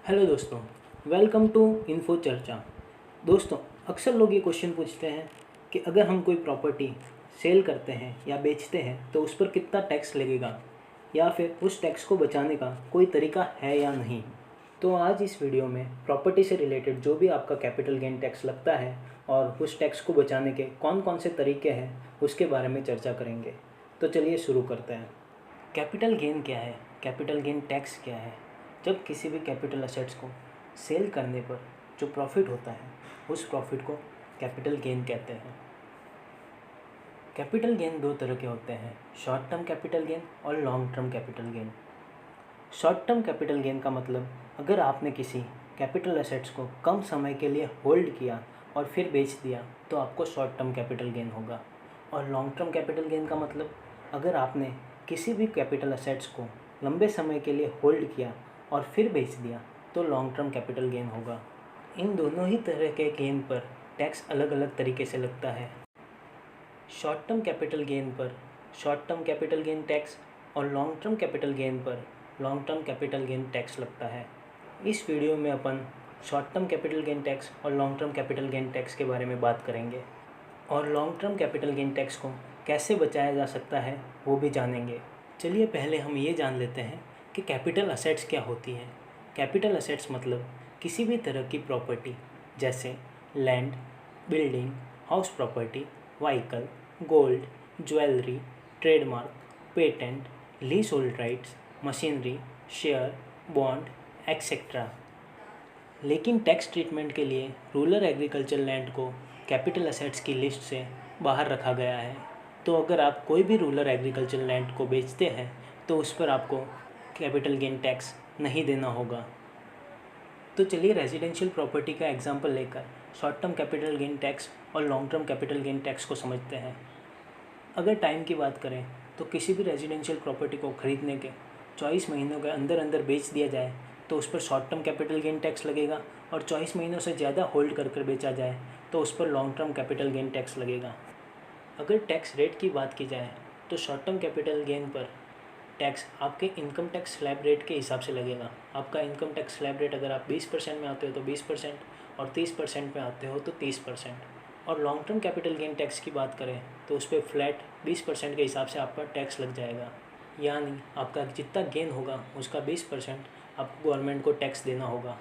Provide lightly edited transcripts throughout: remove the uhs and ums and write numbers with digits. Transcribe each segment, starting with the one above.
Hello दोस्तों, welcome to info चर्चा। दोस्तों, अक्सर लोग ये क्वेश्चन पूछते हैं कि अगर हम कोई प्रॉपर्टी सेल करते हैं या बेचते हैं तो उस पर कितना टैक्स लगेगा या फिर उस टैक्स को बचाने का कोई तरीका है या नहीं। तो आज इस वीडियो में प्रॉपर्टी से रिलेटेड जो भी आपका कैपिटल गेन टैक्स लगता है और उस टैक्स को बचाने के कौन कौन से तरीके हैं उसके बारे में चर्चा करेंगे। तो चलिए शुरू करते हैं। कैपिटल गेन क्या है? कैपिटल गेन टैक्स क्या है? जब किसी भी कैपिटल असेट्स को सेल करने पर जो प्रॉफिट होता है उस प्रॉफिट को कैपिटल गेन कहते हैं। कैपिटल गेन दो तरह के होते हैं, शॉर्ट टर्म कैपिटल गेन और long term capital gain. Short term capital gain का मतलब अगर आपने किसी कैपिटल असेट्स को कम समय के लिए होल्ड किया और फिर बेच दिया तो आपको शॉर्ट टर्म कैपिटल गेन होगा। और लॉन्ग टर्म कैपिटल गेन का मतलब अगर आपने किसी भी कैपिटल असेट्स को लंबे समय के लिए होल्ड किया और फिर बेच दिया तो लॉन्ग टर्म कैपिटल गेन होगा। इन दोनों ही तरह के गेन पर टैक्स अलग अलग तरीके से लगता है। शॉर्ट टर्म कैपिटल गेन पर short term capital gain tax और लॉन्ग टर्म कैपिटल गेन पर long term capital gain tax लगता है। इस वीडियो में अपन short term capital gain tax और long term capital gain tax के बारे में बात करेंगे और long term capital gain tax को कैसे बचाया जा सकता है वो भी जानेंगे। चलिए पहले हम ये जान लेते हैं कि कैपिटल असेट्स क्या होती हैं। कैपिटल असेट्स मतलब किसी भी तरह की प्रॉपर्टी जैसे land, building, house property, vehicle, gold, jewellery, trademark, patent, lease hold rights, machinery, share, bond etcetera. लेकिन टैक्स ट्रीटमेंट के लिए रूरल एग्रीकल्चर लैंड को कैपिटल असेट्स की लिस्ट से बाहर रखा गया है। तो अगर आप कोई भी रूरल एग्रीकल्चर लैंड को बेचते हैं तो उस पर आपको कैपिटल गेन टैक्स नहीं देना होगा। तो चलिए रेजिडेंशियल प्रॉपर्टी का एग्जांपल लेकर short term capital gain tax और long term capital gain tax को समझते हैं। अगर टाइम की बात करें तो किसी भी रेजिडेंशियल प्रॉपर्टी को ख़रीदने के 24 महीनों के अंदर अंदर बेच दिया जाए तो उस पर short term capital gain tax लगेगा और 24 महीनों से ज़्यादा होल्ड कर बेचा जाए तो उस पर long term capital gain tax लगेगा। अगर टैक्स रेट की बात की जाए तो शॉर्ट टर्म कैपिटल गेन पर टैक्स आपके इनकम टैक्स स्लैब रेट के हिसाब से लगेगा। आपका इनकम टैक्स स्लैब रेट अगर आप 20% में आते हो तो 20% और 30% में आते हो तो 30%। और long term capital gain tax की बात करें तो उस पर फ्लैट 20% के हिसाब से आप पर टैक्स लग जाएगा। यानी आपका जितना गेन होगा उसका 20% आपको गवर्नमेंट को टैक्स देना होगा।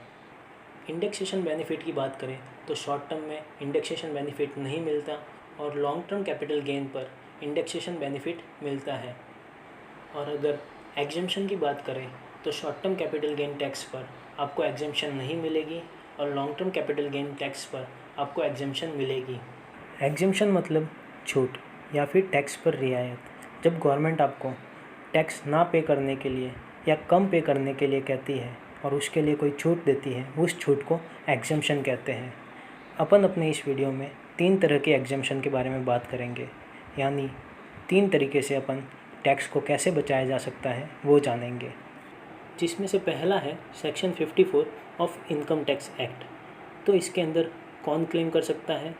इंडेक्सेशन बेनिफिट की बात करें तो शॉर्ट टर्म में इंडेक्सेशन बेनिफिट नहीं मिलता और लॉन्ग टर्म कैपिटल गेन पर इंडेक्सेशन बेनिफिट मिलता है। और अगर एग्जेम्पशन की बात करें तो short term capital gain tax पर आपको एग्जेम्पशन नहीं मिलेगी और long term capital gain tax पर आपको एग्जेम्पशन मिलेगी। एग्जेम्पशन मतलब छूट या फिर टैक्स पर रियायत। जब गवर्नमेंट आपको टैक्स ना पे करने के लिए या कम पे करने के लिए कहती है और उसके लिए कोई छूट देती है उस छूट को एग्जेम्पशन कहते हैं। अपन अपने इस वीडियो में 3 तरह के एग्जेम्पशन के बारे में बात करेंगे, यानी 3 तरीके से अपन टैक्स को कैसे बचाया जा सकता है वो जानेंगे। जिसमें से पहला है section 54 of income tax act. तो इसके अंदर कौन क्लेम कर सकता है?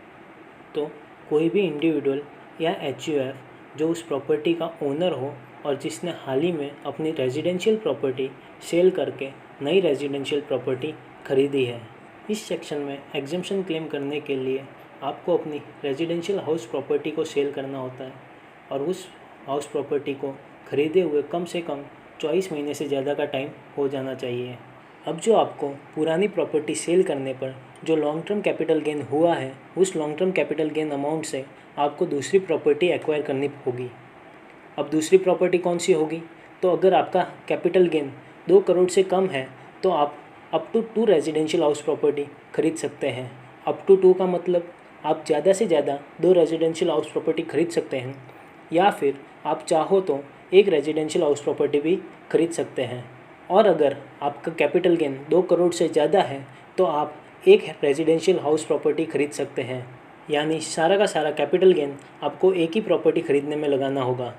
तो कोई भी इंडिविजुअल या एचयूएफ जो उस प्रॉपर्टी का ओनर हो और जिसने हाल ही में अपनी रेजिडेंशियल प्रॉपर्टी सेल करके नई रेजिडेंशियल प्रॉपर्टी खरीदी है। इस सेक्शन में एग्जेम्पशन क्लेम करने के लिए आपको अपनी रेजिडेंशियल हाउस प्रॉपर्टी को सेल करना होता है और उस हाउस प्रॉपर्टी को खरीदे हुए कम से कम 24 महीने से ज़्यादा का टाइम हो जाना चाहिए। अब जो आपको पुरानी प्रॉपर्टी सेल करने पर जो लॉन्ग टर्म कैपिटल गेन हुआ है उस long term capital gain amount से आपको दूसरी प्रॉपर्टी एक्वायर करनी होगी। अब दूसरी प्रॉपर्टी कौन सी होगी? तो अगर आपका कैपिटल गेन 2 करोड़ से कम है तो आप up to 2 residential house property खरीद सकते हैं। अप टू 2 का मतलब आप ज़्यादा से ज़्यादा 2 रेजिडेंशियल हाउस प्रॉपर्टी खरीद सकते हैं या फिर आप चाहो तो 1 रेजिडेंशियल हाउस प्रॉपर्टी भी खरीद सकते हैं। और अगर आपका कैपिटल गेन 2 करोड़ से ज़्यादा है तो आप 1 रेजिडेंशियल हाउस प्रॉपर्टी खरीद सकते हैं। यानी सारा का सारा कैपिटल गेन आपको एक ही प्रॉपर्टी खरीदने में लगाना होगा।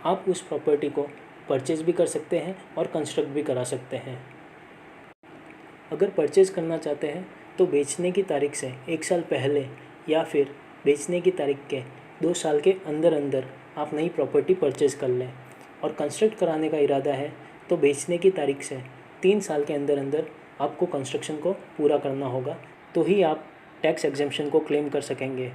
आप उस प्रॉपर्टी को परचेज़ भी कर सकते हैं और कंस्ट्रक्ट भी करा सकते हैं। अगर परचेज़ करना चाहते हैं तो बेचने की तारीख से 1 साल पहले या फिर बेचने की तारीख के 2 साल के अंदर अंदर आप नई प्रॉपर्टी परचेज़ कर लें। और कंस्ट्रक्ट कराने का इरादा है तो बेचने की तारीख से 3 साल के अंदर अंदर आपको कंस्ट्रक्शन को पूरा करना होगा, तो ही आप टैक्स एग्जेम्पशन को क्लेम कर सकेंगे।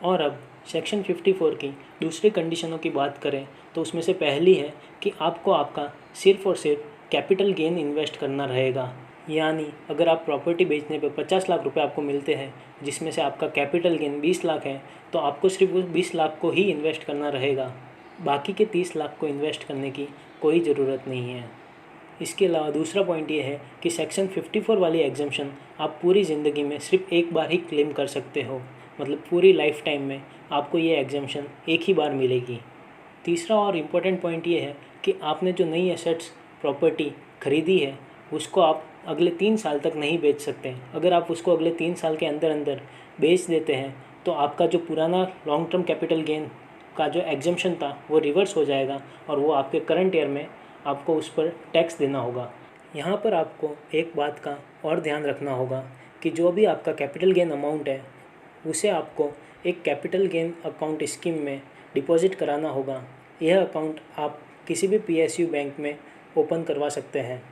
और अब सेक्शन 54 की दूसरी कंडीशनों की बात करें तो उसमें से पहली है कि आपको आपका सिर्फ़ और सिर्फ कैपिटल गेन इन्वेस्ट करना रहेगा। यानी अगर आप प्रॉपर्टी बेचने पे 50 लाख रुपए आपको मिलते हैं, जिसमें से आपका कैपिटल गेन 20 लाख है, तो आपको सिर्फ उस 20 लाख को ही इन्वेस्ट करना रहेगा। बाकी के 30 लाख को इन्वेस्ट करने की कोई ज़रूरत नहीं है। इसके अलावा दूसरा पॉइंट ये है कि सेक्शन 54 वाली एग्जम्पशन आप पूरी ज़िंदगी में सिर्फ एक बार ही क्लेम कर सकते हो, मतलब पूरी लाइफ टाइम में आपको ये एग्जम्पशन एक ही बार मिलेगी। तीसरा और इम्पोर्टेंट पॉइंट ये है कि आपने जो नई एसेट्स प्रॉपर्टी खरीदी है उसको आप अगले 3 साल तक नहीं बेच सकते। अगर आप उसको अगले 3 साल के अंदर अंदर बेच देते हैं तो आपका जो पुराना लॉन्ग टर्म कैपिटल गेन का जो एग्जम्पशन था वो रिवर्स हो जाएगा और वो आपके करंट ईयर में आपको उस पर टैक्स देना होगा। यहाँ पर आपको एक बात का और ध्यान रखना होगा कि जो भी आपका कैपिटल गेन अमाउंट है उसे आपको एक कैपिटल गेन अकाउंट स्कीम में डिपॉजिट कराना होगा। यह अकाउंट आप किसी भी PSU बैंक में ओपन करवा सकते हैं।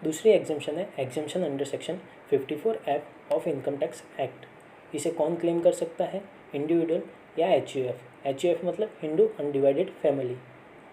दूसरी एग्जम्पशन है exemption under section 54F of income tax act. इसे कौन क्लेम कर सकता है? इंडिविजुअल या HUF। HUF मतलब हिंदू अनडिवाइडेड फैमिली।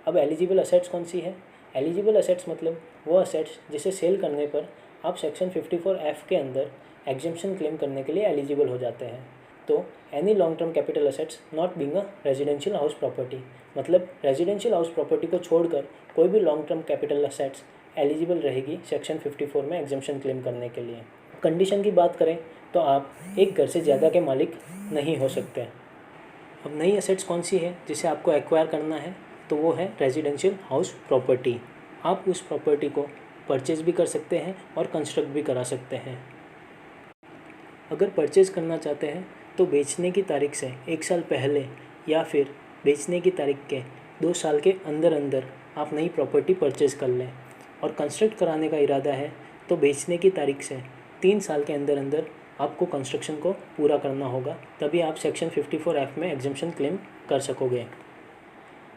अब एलिजिबल असेट्स कौन सी है? एलिजिबल असेट्स मतलब वो असेट्स जिसे सेल करने पर आप सेक्शन 54F के अंदर एग्जम्पशन क्लेम करने के लिए एलिजिबल हो जाते हैं। तो any long term capital assets not being a residential house property, मतलब रेजिडेंशियल हाउस प्रॉपर्टी को छोड़कर कोई भी long term capital assets eligible रहेगी सेक्शन 54 में एग्जम्पशन क्लेम करने के लिए। कंडीशन की बात करें तो आप एक घर से ज़्यादा के मालिक नहीं हो सकते। अब नई असेट्स कौन सी है जिसे आपको एक्वायर करना है? तो वो है रेजिडेंशियल हाउस प्रॉपर्टी। आप उस प्रॉपर्टी को परचेज़ भी कर सकते हैं और कंस्ट्रक्ट भी करा सकते हैं। अगर परचेज़ करना चाहते हैं तो बेचने की तारीख से 1 साल पहले या फिर बेचने की तारीख के 2 साल के अंदर अंदर आप नई प्रॉपर्टी परचेज़ कर लें। और कंस्ट्रक्ट कराने का इरादा है तो बेचने की तारीख से 3 साल के अंदर अंदर आपको कंस्ट्रक्शन को पूरा करना होगा, तभी आप सेक्शन 54F में एग्जम्पशन क्लेम कर सकोगे।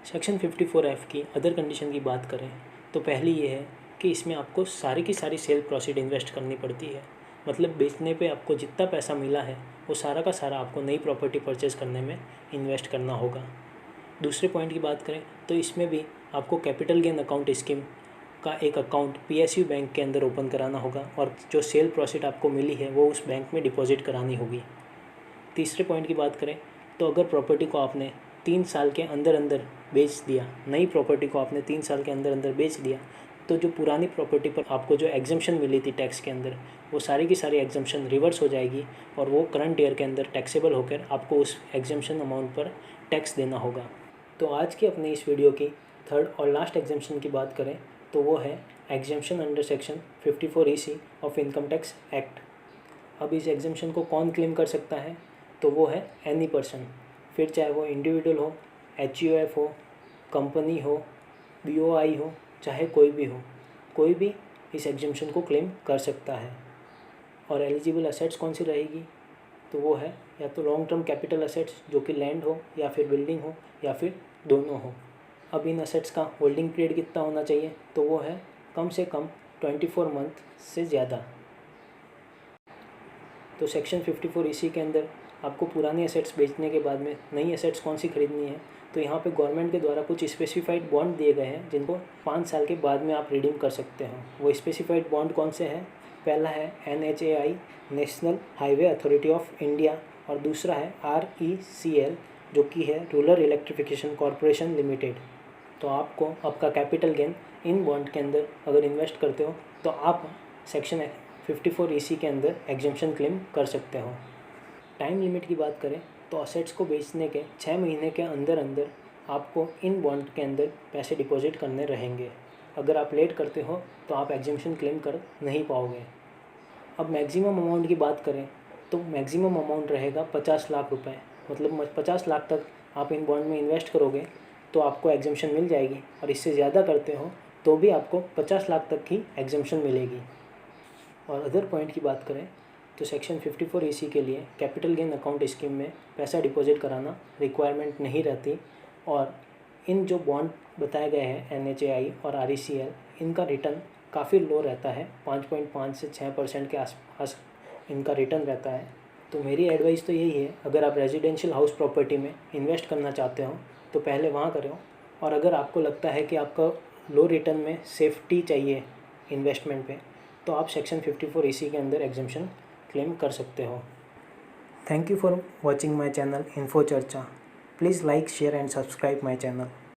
सेक्शन 54F की अदर कंडीशन की बात करें तो पहली ये है कि इसमें आपको सारी की सारी सेल प्रोसीड इन्वेस्ट करनी पड़ती है। मतलब बेचने पे आपको जितना पैसा मिला है वो सारा का सारा आपको नई प्रॉपर्टी परचेज़ करने में इन्वेस्ट करना होगा। दूसरे पॉइंट की बात करें तो इसमें भी आपको कैपिटल गेन अकाउंट स्कीम का एक अकाउंट PSU बैंक के अंदर ओपन कराना होगा और जो सेल प्रॉफिट आपको मिली है वो उस बैंक में डिपॉजिट करानी होगी। तीसरे पॉइंट की बात करें तो अगर प्रॉपर्टी को आपने 3 साल के अंदर अंदर बेच दिया, नई प्रॉपर्टी को आपने 3 साल के अंदर अंदर बेच दिया, तो जो पुरानी प्रॉपर्टी पर आपको जो एग्जम्पशन मिली थी टैक्स के अंदर, वो सारी की सारी एग्जम्पशन रिवर्स हो जाएगी और वो करंट ईयर के अंदर टैक्सेबल होकर आपको उस एग्जम्पशन अमाउंट पर टैक्स देना होगा। तो आज की अपनी इस वीडियो की थर्ड और लास्ट एग्जम्पशन की बात करें तो वो है exemption under section 54EC of income tax act. अब इस एग्जम्पशन को कौन क्लेम कर सकता है? तो वो है एनी पर्सन, फिर चाहे वो इंडिविजुअल हो, HUF हो, कंपनी हो, BOI हो, चाहे कोई भी इस एग्जम्पशन को क्लेम कर सकता है। और एलिजिबल असेट्स कौन सी रहेगी? तो वो है या तो लॉन्ग टर्म कैपिटल असेट्स जो कि लैंड हो या फिर बिल्डिंग हो या फिर दोनों हो। अब इन असेट्स का होल्डिंग पीरियड कितना होना चाहिए? तो वो है कम से कम 24 मंथ से ज़्यादा। तो सेक्शन 54EC के अंदर आपको पुरानी असेट्स बेचने के बाद में नई असेट्स कौन सी खरीदनी है? तो यहाँ पे गवर्नमेंट के द्वारा कुछ स्पेसिफाइड बॉन्ड दिए गए हैं जिनको 5 साल के बाद में आप रिडीम कर सकते हो। वो स्पेसिफाइड बॉन्ड कौन से हैं? पहला है NHAI national highway authority of India और दूसरा है RECL जो कि है रूरल इलेक्ट्रिफिकेशन कॉरपोरेशन लिमिटेड। तो आपको आपका कैपिटल गेन इन बॉन्ड के अंदर अगर इन्वेस्ट करते हो तो आप सेक्शन 54EC के अंदर एग्जम्पशन क्लेम कर सकते हो। टाइम लिमिट की बात करें तो असेट्स को बेचने के 6 महीने के अंदर अंदर आपको इन बॉन्ड के अंदर पैसे डिपॉजिट करने रहेंगे। अगर आप लेट करते हो तो आप एग्जम्पशन क्लेम कर नहीं पाओगे। अब मैक्सिमम अमाउंट की बात करें तो मैक्सिमम अमाउंट रहेगा 50 लाख रुपए, मतलब 50 लाख तक आप इन बॉन्ड में इन्वेस्ट करोगे तो आपको एग्जम्पशन मिल जाएगी, और इससे ज़्यादा करते हो तो भी आपको 50 लाख तक की एग्जम्पशन मिलेगी। और अदर पॉइंट की बात करें तो सेक्शन 54EC के लिए कैपिटल गेन अकाउंट स्कीम में पैसा डिपॉजिट कराना रिक्वायरमेंट नहीं रहती, और इन जो बॉन्ड बताए गए हैं NHAI और RECL इनका रिटर्न काफ़ी लो रहता है, 5.5 से 6% के आसपास इनका रिटर्न रहता है। तो मेरी एडवाइस तो यही है, अगर आप रेजिडेंशियल हाउस प्रॉपर्टी में इन्वेस्ट करना चाहते हो तो पहले वहाँ करें, और अगर आपको लगता है कि आपका लो रिटर्न में सेफ्टी चाहिए इन्वेस्टमेंट पे, तो आप सेक्शन 54 EC के अंदर एग्जम्पशन क्लेम कर सकते हो। Thank you for watching my channel info Charcha. Please like, share and subscribe my channel.